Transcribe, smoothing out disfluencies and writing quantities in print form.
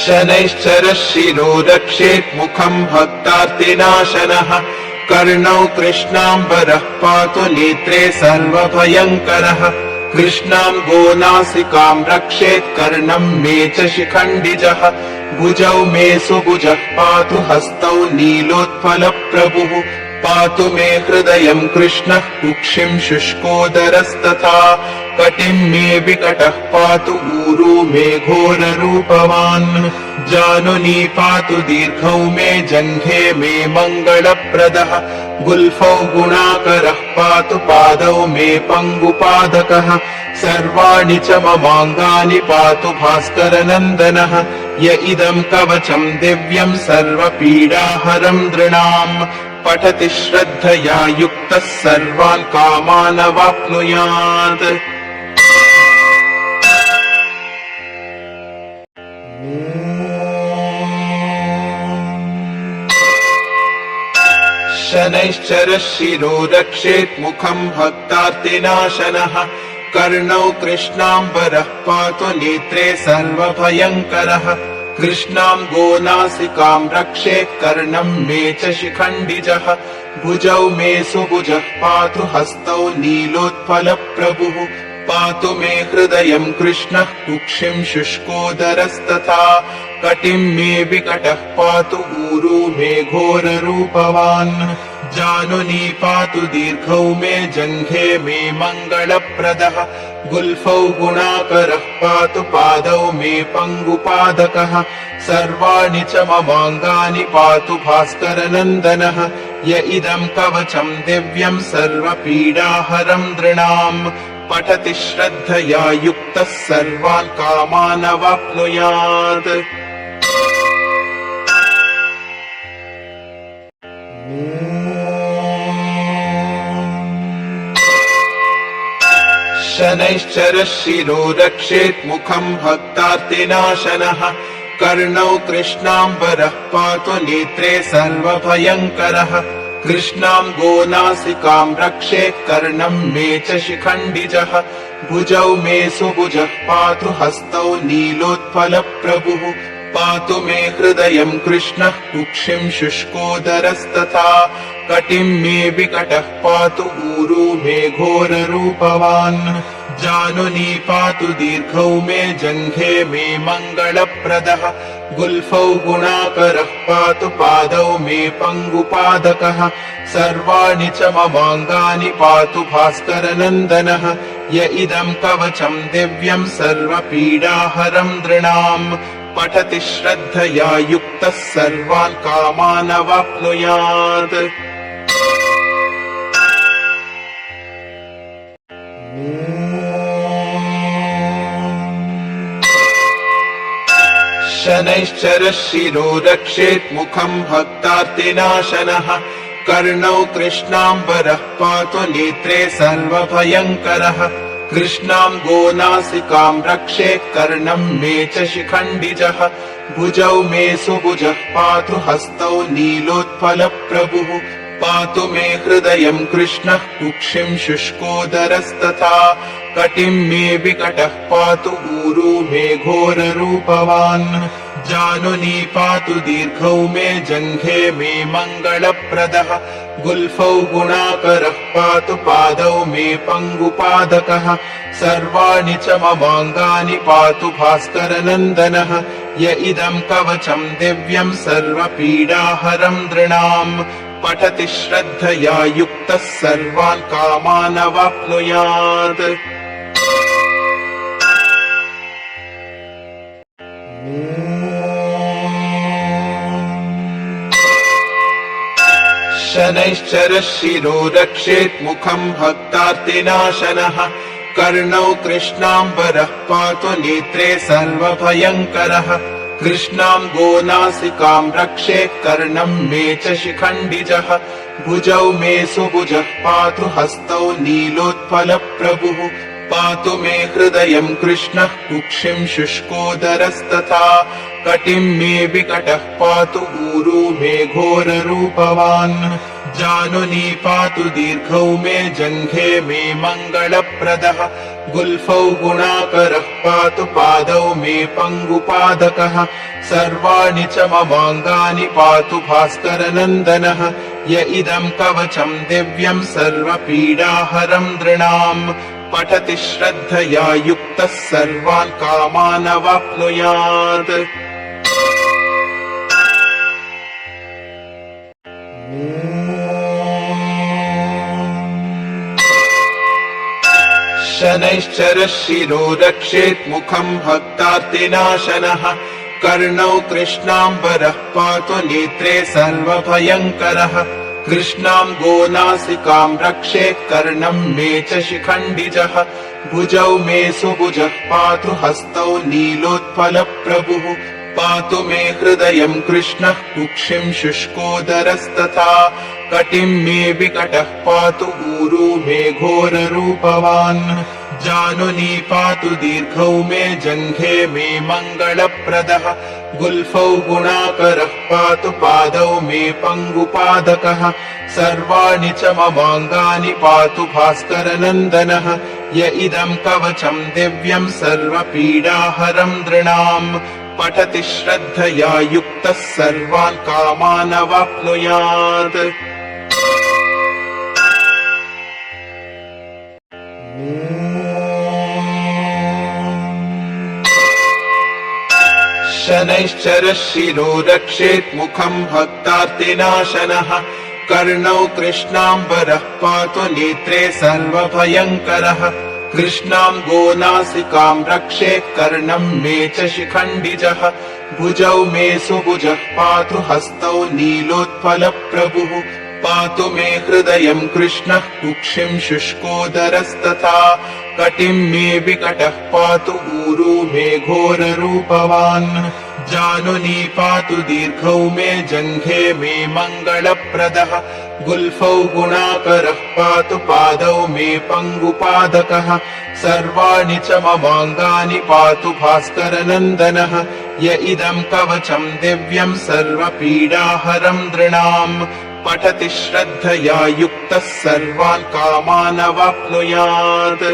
शनैश्चरः शिरो रक्षेत् मुखम् भक्तार्तिनाशनः कर्णौ कृष्णाम्बरः पातु नेत्रे सर्वभयङ्करः कृष्णाम्बो नासिकाम् रक्षेत् कर्णम् मे च शिखण्डिजः भुजौ मे सुभुजः पातु हस्तौ नीलोत्पलप्रभुः पातु मे हृदयम् कृष्णः कुक्षिम् शुष्कोदरस्तथा कटिम् मे विकटः पातु ऊरू मे घोररूपवान् जानुनी पातु दीर्घौ मे जङ्घे मे मङ्गलप्रदः गुल्फौ गुणाकरः पातु पादौ मे पङ्गुपादकः सर्वाणि च ममाङ्गानि पातु भास्करनन्दनः य इदम् कवचम् दिव्यम् सर्वपीडाहरम् नृणाम् पठति श्रद्धया युक्तः सर्वान् कामानवाप्नुयात्। शनैश्चरः शिरो रक्षेत् मुखम् भक्तार्तिनाशनः कर्णौ कृष्णाम्बरः पातु नेत्रे सर्वभयङ्करः कृष्णाम्बो नासिकाम् रक्षेत् कर्णम् मे च शिखण्डिजः भुजौ मे सुभुजः पातु हस्तौ नीलोत्पलप्रभुः पातु मे हृदयम् कृष्णः कुक्षिम् शुष्कोदरस्तथा कटिम् मे विकटः पातु ऊरू मे घोररूपवान् जानुनी पातु दीर्घौ मे जङ्घे मे मङ्गलप्रदः गुल्फौ गुणाकरः पातु पादौ मे पङ्गुपादकः सर्वाणि च ममाङ्गानि पातु भास्करनन्दनः य इदम् कवचम् दिव्यम् सर्वपीडाहरम् नृणाम् पठति श्रद्धया युक्तः सर्वान् कामानवाप्नुयात्। शनैश्चरः शिरो रक्षेत् मुखम् भक्तार्तिनाशनः कर्णौ कृष्णाम्बरः पातु नेत्रे सर्वभयङ्करः कृष्णाम्बो नासिकाम् रक्षेत् कर्णम् मे च शिखण्डिजः भुजौ मे सुभुजः पातु हस्तौ नीलोत्पलप्रभुः पातु मे हृदयम् कृष्णः कुक्षिम् शुष्कोदरस्तथा कटिम् मे विकटः पातु ऊरू मे घोररूपवान् जानुनी पातु दीर्घौ मे जङ्घे मे मङ्गलप्रदः गुल्फौ गुणाकरः पातु पादौ मे पङ्गुपादकः सर्वाणि च ममाङ्गानि पातु भास्करनन्दनः य इदम् कवचम् दिव्यम् सर्वपीडाहरम् नृणाम् पठति श्रद्धया युक्तः सर्वान् कामानवाप्नुयात्। शनैश्चरः शिरो रक्षेत् मुखम् भक्तार्तिनाशनः कर्णौ कृष्णाम्बरः पातु नेत्रे सर्वभयङ्करः कृष्णाम्बो नासिकाम् रक्षेत् कर्णम् मे च शिखण्डिजः भुजौ मे सुभुजः पातु हस्तौ नीलोत्पलप्रभुः पातु मे हृदयम् कृष्णः कुक्षिम् शुष्कोदरस्तथा कटिम् मे विकटः पातु ऊरू मे घोररूपवान् जानुनी पातु दीर्घौ मे जङ्घे मे मङ्गलप्रदः गुल्फौ गुणाकरः पातु पादौ मे पङ्गुपादकः सर्वाणि च ममाङ्गानि पातु भास्करनन्दनः य इदम् कवचम् दिव्यम् सर्वपीडाहरम् नृणाम् पठति श्रद्धया युक्तः सर्वान् कामानवाप्नुयात्। शनैश्चरः शिरो रक्षेत् मुखम् भक्तार्तिनाशनः कर्णौ कृष्णाम्बरः पातु नेत्रे सर्वभयङ्करः कृष्णाम्बो नासिकाम् रक्षेत् कर्णम् मे च शिखण्डिजः भुजौ मे सुभुजः पातु हस्तौ नीलोत्पलप्रभुः पातु मे हृदयम् कृष्णः कुक्षिम् शुष्कोदरस्तथा कटिम् मे विकटः पातु ऊरू मे घोररूपवान् जानुनी पातु दीर्घौ मे जङ्घे मे मङ्गलप्रदः गुल्फौ गुणाकरः पातु पादौ मे पङ्गुपादकः सर्वाणि च ममाङ्गानि पातु भास्करनन्दनः य इदं कवचम् दिव्यम् सर्वपीडाहरम् नृणाम् पठति श्रद्धया युक्तः सर्वान् कामानवाप्नुयात्। शनैश्चरः शिरो रक्षेत् मुखम् भक्तार्तिनाशनः कर्णौ कृष्णाम्बरः पातु नेत्रे सर्वभयङ्करः कृष्णाम् गोनासिकाम् रक्षेत् कर्णम् मे च शिखण्डिजः भुजौ मे सुभुजः पातु हस्तौ नीलोत्पलप्रभुः पातु मे हृदयम् कृष्णः कुक्षिम् शुष्कोदरस्तथा कटिम् मे विकटः पातु ऊरू मे घोररूपवान् जानुनी पातु दीर्घौ मे जङ्घे मे मङ्गलप्रदः गुल्फौ गुणाकरः पातु पादौ मे पङ्गुपादकः सर्वाणि च ममाङ्गानि पातु भास्करनन्दनः य इदम् कवचम् दिव्यम् सर्वपीडाहरम् नृणाम् पठति श्रद्धया युक्तः सर्वान् कामानवाप्नुयात्। शनैश्चरः शिरो रक्षेत् मुखम् भक्तार्तिनाशनः कर्णौ कृष्णाम्बरः पातु नेत्रे सर्वभयङ्करः कृष्णाम् गोनासिकाम् रक्षेत् कर्णम् मे च शिखण्डिजः भुजौ मे सुभुजः पातु हस्तौ नीलोत्पलप्रभुः पातु मे हृदयम् कृष्णः कुक्षिम् शुष्कोदरस्तथा कटिम् मे विकटः पातु ऊरू मे घोररूपवान् जानुनी पातु दीर्घौ मे जङ्घे मे मङ्गलप्रदः गुल्फौ गुणाकरः पातु पादौ मे पङ्गुपादकः सर्वाणि च ममाङ्गानि पातु भास्करनन्दनः य इदम् कवचम् दिव्यम् सर्वपीडाहरम् नृणाम् पठति श्रद्धया युक्तः सर्वान् कामानवाप्नुयात्।